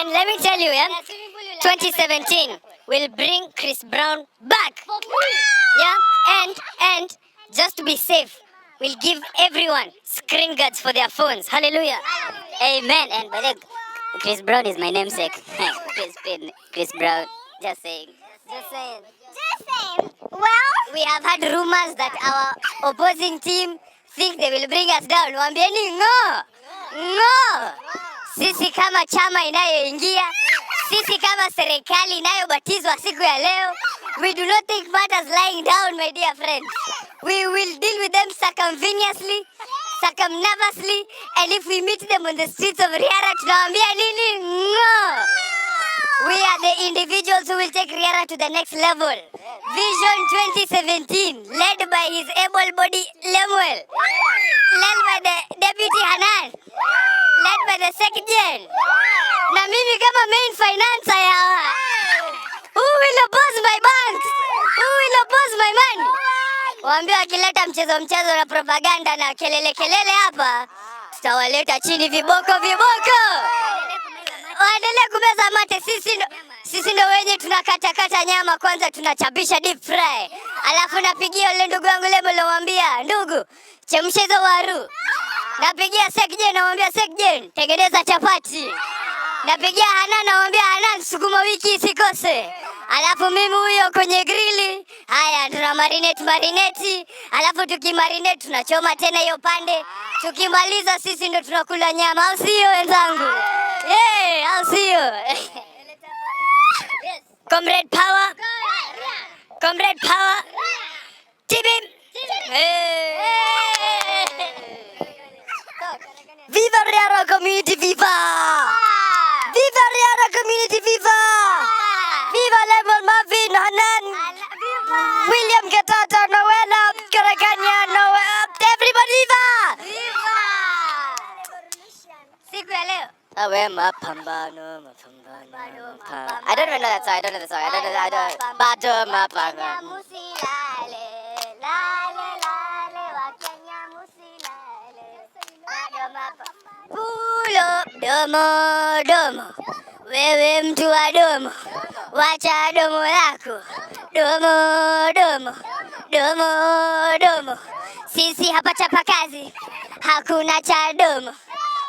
And let me tell you, 2017 will bring Chris Brown back. Yeah, and just to be safe, we'll give everyone screen guards for their phones. Hallelujah. Amen. And by the Chris Brown is my namesake. Chris Brown. Just saying. Just saying. Well, we have had rumors that our opposing team think they will bring us down. Wambieni ngo. Ngo. Sisi kama chama inayoingia, sisi kama serikali inayobatizwa siku ya leo, we do not take matters lying down, my dear friends. We will deal with them circumveniently, circumnaviously, and if we meet them on the streets of Riara, tunawaambia nini? No! We are the individuals who will take Riara to the next level. Vision 2017, led by his able-bodied Lemuel, led by the Deputy Hanan, led by the Secretary, na mimi kama main financer yawa. Who will oppose my banks? Who will oppose my money? Waambia wakileta mchezo na propaganda na kelele hapa, tutawaleta chini viboko. Waendelee kumeza mate. Sisi ndo wenye tunakatakata nyama kwanza, tunachapisha deep fry, alafu napigia yule ndugu yangu Lemo, namwambia ndugu, chemsha hizo waru. Napigia Sekjen, namwambia Sekjen, tengeneza chapati. Napigia Hanan, namwambia Hanan, sukuma wiki isikose. Alafu mimi huyo kwenye grili, haya tuna marinate, alafu tukimarinate tunachoma tena hiyo pande. Tukimaliza sisi ndo tunakula nyama, au sio wenzangu? Au sio? Comrade power. Comrade power. Tibim. Viva Riara community, viva! Viva Riara community, viva! Viva Lemon, Marvin, Hanan, William Getata, Noella, Karakanya, Noella, everybody, viva! Siku ya leo. Mapambano. I don't even know that song. I don't. Bado mapambano. Pull up, domo. Wewe mtu wa domo, wacha domo lako. Domo. Sisi hapa chapa kazi, hakuna cha domo.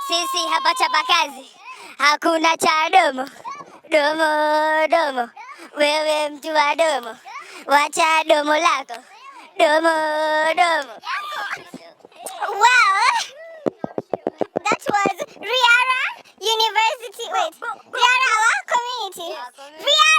Sisi hapa chapa kazi, hakuna cha domo. Domo. Wewe mtu wa domo, wacha domo lako. Domo. Well, that was Riara University. Wait, Riara Community. Riara